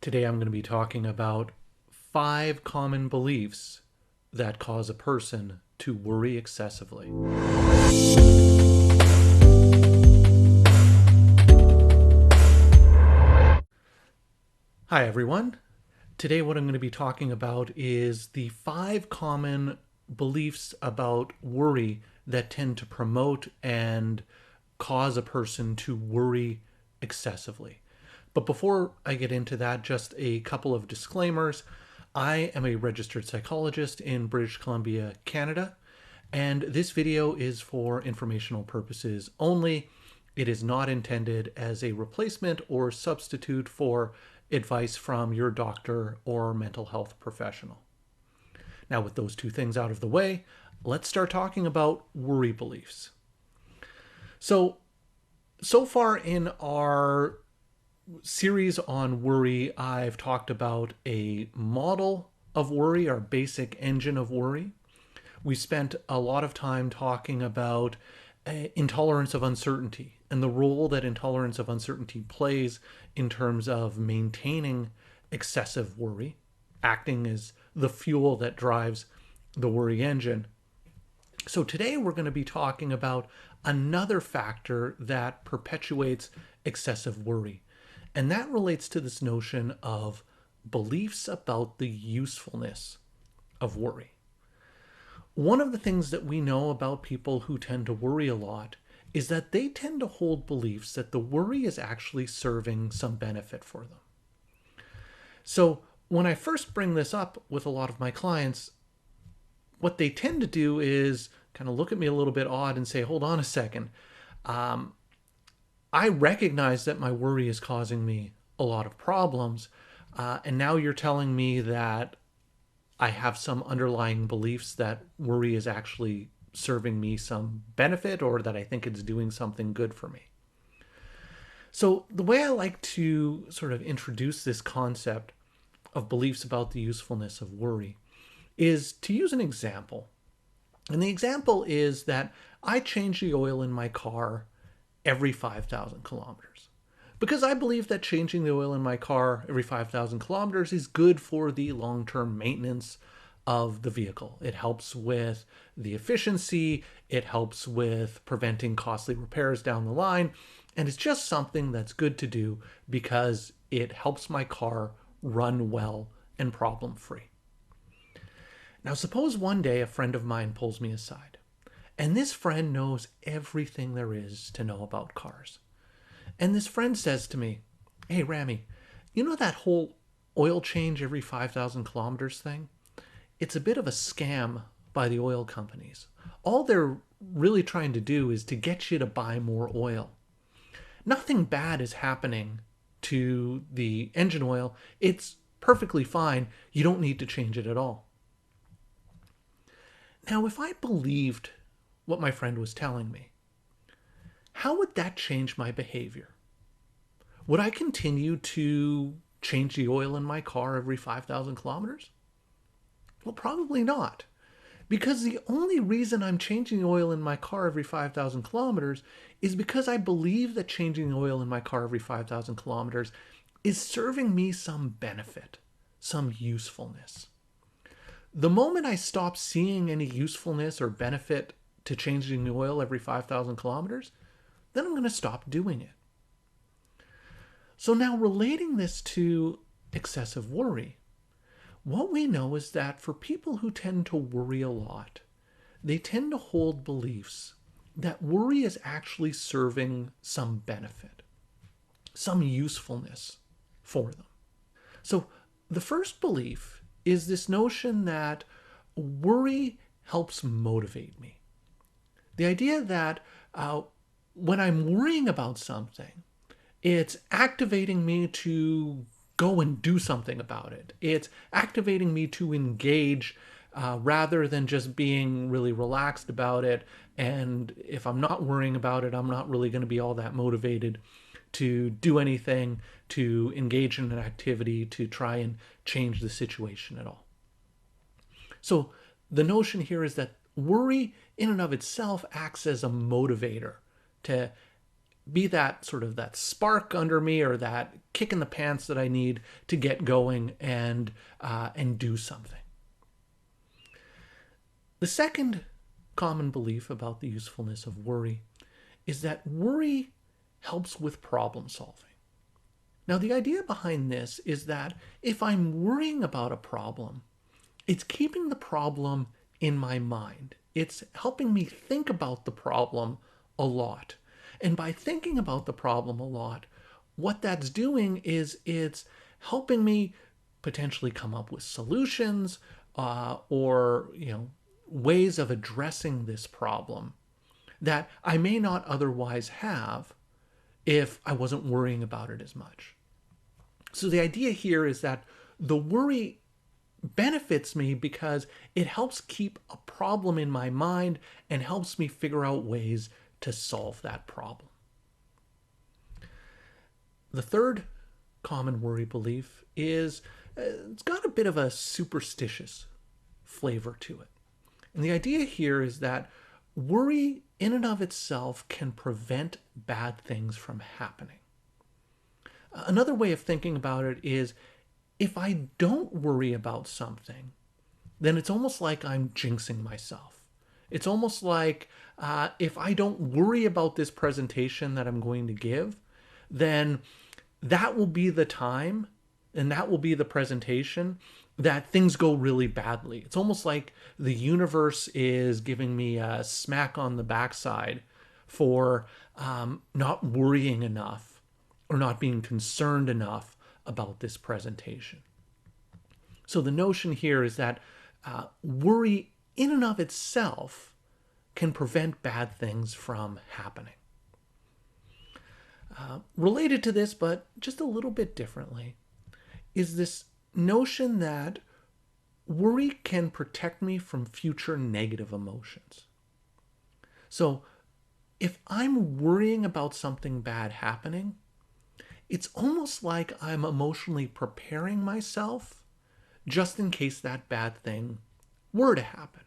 Today I'm going to be talking about 5 common beliefs that cause a person to worry excessively. Hi everyone. Today what I'm going to be talking about is the 5 common beliefs about worry that tend to promote and cause a person to worry excessively. But before I get into that, just a couple of disclaimers. I am a registered psychologist in British Columbia, Canada, and this video is for informational purposes only. It is not intended as a replacement or substitute for advice from your doctor or mental health professional. Now, with those two things out of the way, let's start talking about worry beliefs. So far in our series on worry, I've talked about a model of worry, our basic engine of worry. We spent a lot of time talking about intolerance of uncertainty and the role that intolerance of uncertainty plays in terms of maintaining excessive worry, acting as the fuel that drives the worry engine. So today we're going to be talking about another factor that perpetuates excessive worry, and that relates to this notion of beliefs about the usefulness of worry. One of the things that we know about people who tend to worry a lot is that they tend to hold beliefs that the worry is actually serving some benefit for them. So when I first bring this up with a lot of my clients, what they tend to do is kind of look at me a little bit odd and say, hold on a second. I recognize that my worry is causing me a lot of problems. And now you're telling me that I have some underlying beliefs that worry is actually serving me some benefit, or that I think it's doing something good for me. So the way I like to sort of introduce this concept of beliefs about the usefulness of worry is to use an example. And the example is that I change the oil in my car every 5,000 kilometers. Because I believe that changing the oil in my car every 5,000 kilometers is good for the long-term maintenance of the vehicle. It helps with the efficiency, it helps with preventing costly repairs down the line, and it's just something that's good to do because it helps my car run well and problem-free. Now, suppose one day a friend of mine pulls me aside, and this friend knows everything there is to know about cars. And this friend says to me, hey, Rami, you know that whole oil change every 5,000 kilometers thing? It's a bit of a scam by the oil companies. All they're really trying to do is to get you to buy more oil. Nothing bad is happening to the engine oil. It's perfectly fine. You don't need to change it at all. Now, if I believed what my friend was telling me, how would that change my behavior? Would I continue to change the oil in my car every 5,000 kilometers? Well, probably not. Because the only reason I'm changing the oil in my car every 5,000 kilometers is because I believe that changing the oil in my car every 5,000 kilometers is serving me some benefit, some usefulness. The moment I stop seeing any usefulness or benefit to changing the oil every 5,000 kilometers, then I'm going to stop doing it. So now, relating this to excessive worry, what we know is that for people who tend to worry a lot, they tend to hold beliefs that worry is actually serving some benefit, some usefulness for them. So the first belief is this notion that worry helps motivate me. The idea that when I'm worrying about something, it's activating me to go and do something about it. It's activating me to engage rather than just being really relaxed about it. And if I'm not worrying about it, I'm not really going to be all that motivated to do anything, to engage in an activity, to try and change the situation at all. So the notion here is that worry in and of itself acts as a motivator to be that sort of that spark under me or that kick in the pants that I need to get going and do something. The second common belief about the usefulness of worry is that worry helps with problem solving. Now, the idea behind this is that if I'm worrying about a problem, it's keeping the problem in my mind. It's helping me think about the problem a lot. And by thinking about the problem a lot, what that's doing is it's helping me potentially come up with solutions or ways of addressing this problem that I may not otherwise have if I wasn't worrying about it as much. So the idea here is that the worry benefits me because it helps keep a problem in my mind and helps me figure out ways to solve that problem. The third common worry belief is it's got a bit of a superstitious flavor to it. And the idea here is that worry in and of itself can prevent bad things from happening. Another way of thinking about it is if I don't worry about something, then it's almost like I'm jinxing myself. It's almost like if I don't worry about this presentation that I'm going to give, then that will be the time and that will be the presentation that things go really badly. It's almost like the universe is giving me a smack on the backside for not worrying enough or not being concerned enough about this presentation. So the notion here is that worry in and of itself can prevent bad things from happening. Related to this, but just a little bit differently, is this notion that worry can protect me from future negative emotions. So if I'm worrying about something bad happening, it's almost like I'm emotionally preparing myself just in case that bad thing were to happen.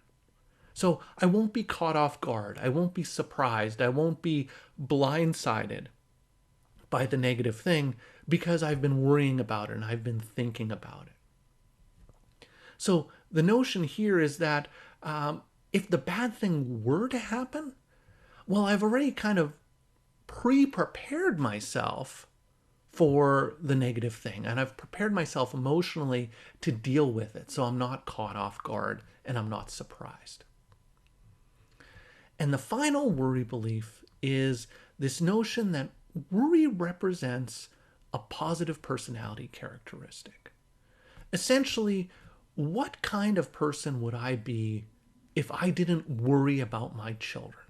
So I won't be caught off guard. I won't be surprised. I won't be blindsided by the negative thing because I've been worrying about it and I've been thinking about it. So the notion here is that if the bad thing were to happen, well, I've already kind of pre-prepared myself for the negative thing, and I've prepared myself emotionally to deal with it, so I'm not caught off guard and I'm not surprised. And the final worry belief is this notion that worry represents a positive personality characteristic. Essentially, what kind of person would I be if I didn't worry about my children?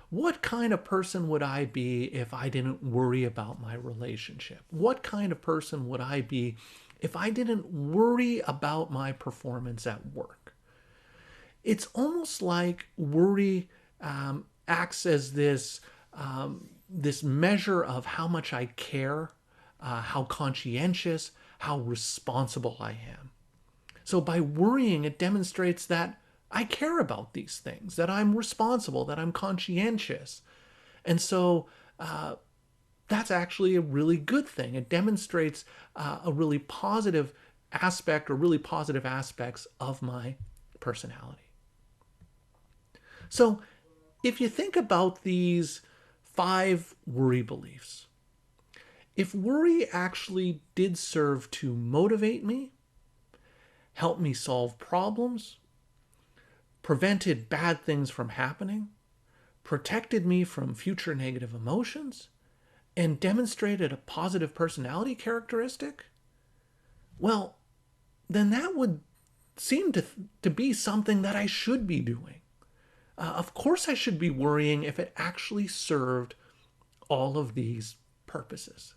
What kind of person would I be if I didn't worry about my relationship? What kind of person would I be if I didn't worry about my performance at work? It's almost like worry acts as this measure of how much I care, how conscientious, how responsible I am. So by worrying, it demonstrates that I care about these things, that I'm responsible, that I'm conscientious. And so that's actually a really good thing. It demonstrates a really positive aspect or really positive aspects of my personality. So if you think about these 5 worry beliefs, if worry actually did serve to motivate me, help me solve problems, prevented bad things from happening, protected me from future negative emotions, and demonstrated a positive personality characteristic, well, then that would seem to be something that I should be doing. Of course I should be worrying if it actually served all of these purposes.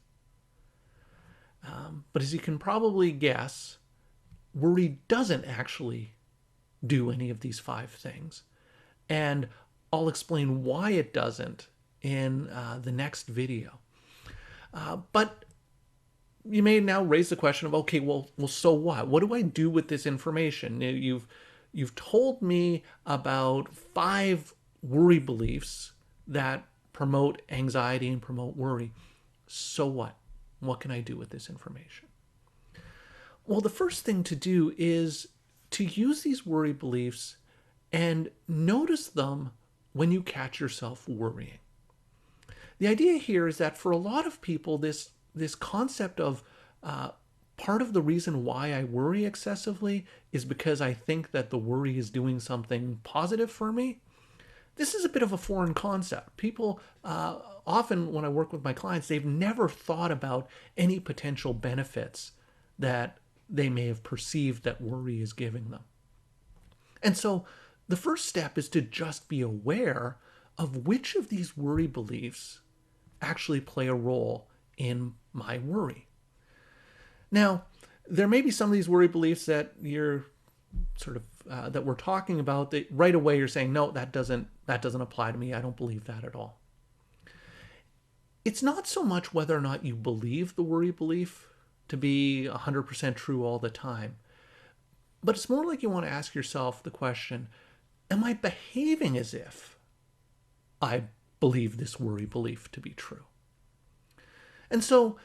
But as you can probably guess, worry doesn't actually do any of these 5 things. And I'll explain why it doesn't in the next video. But you may now raise the question of, okay, well, so what? What do I do with this information? You've told me about 5 worry beliefs that promote anxiety and promote worry. So what? What can I do with this information? Well, the first thing to do is to use these worry beliefs and notice them when you catch yourself worrying. The idea here is that for a lot of people, this concept of part of the reason why I worry excessively is because I think that the worry is doing something positive for me. This is a bit of a foreign concept. People often, when I work with my clients, they've never thought about any potential benefits that they may have perceived that worry is giving them. And so the first step is to just be aware of which of these worry beliefs actually play a role in my worry. Now, there may be some of these worry beliefs that you're sort of that we're talking about that right away you're saying, no, that doesn't apply to me. I don't believe that at all. It's not so much whether or not you believe the worry belief to be 100% true all the time, but it's more like you want to ask yourself the question, am I behaving as if I believe this worry belief to be true? And so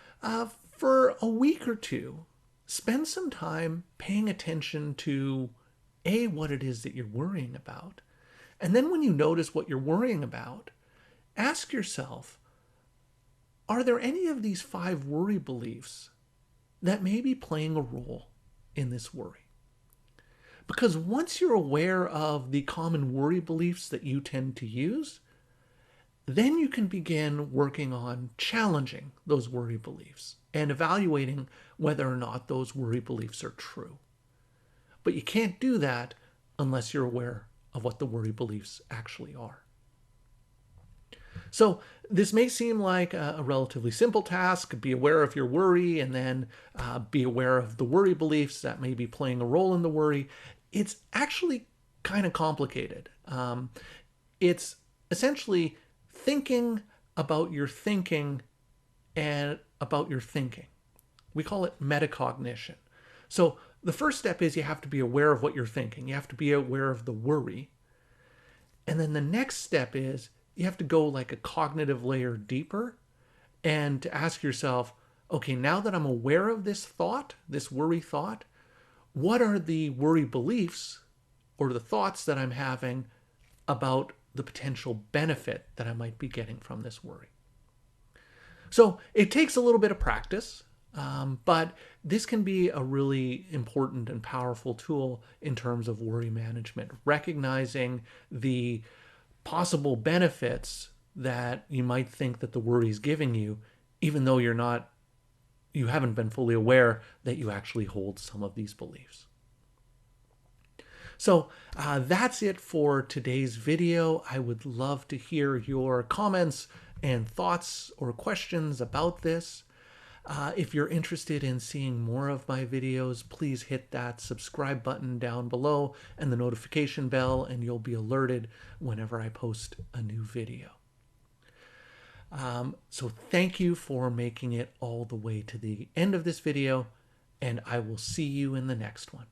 for a week or two, spend some time paying attention to what it is that you're worrying about. And then when you notice what you're worrying about, ask yourself, are there any of these 5 worry beliefs that may be playing a role in this worry? Because once you're aware of the common worry beliefs that you tend to use, then you can begin working on challenging those worry beliefs and evaluating whether or not those worry beliefs are true. But you can't do that unless you're aware of what the worry beliefs actually are. So this may seem like a relatively simple task. Be aware of your worry and then be aware of the worry beliefs that may be playing a role in the worry. It's actually kind of complicated. It's essentially thinking about your thinking and about your thinking. We call it metacognition. So the first step is you have to be aware of what you're thinking. You have to be aware of the worry. And then the next step is you have to go like a cognitive layer deeper and to ask yourself, okay, now that I'm aware of this thought, this worry thought, what are the worry beliefs or the thoughts that I'm having about the potential benefit that I might be getting from this worry? So it takes a little bit of practice, but this can be a really important and powerful tool in terms of worry management, recognizing the possible benefits that you might think that the worry is giving you, even though you haven't been fully aware that you actually hold some of these beliefs. So that's it for today's video. I would love to hear your comments and thoughts or questions about this. If you're interested in seeing more of my videos, please hit that subscribe button down below and the notification bell, and you'll be alerted whenever I post a new video. So thank you for making it all the way to the end of this video, and I will see you in the next one.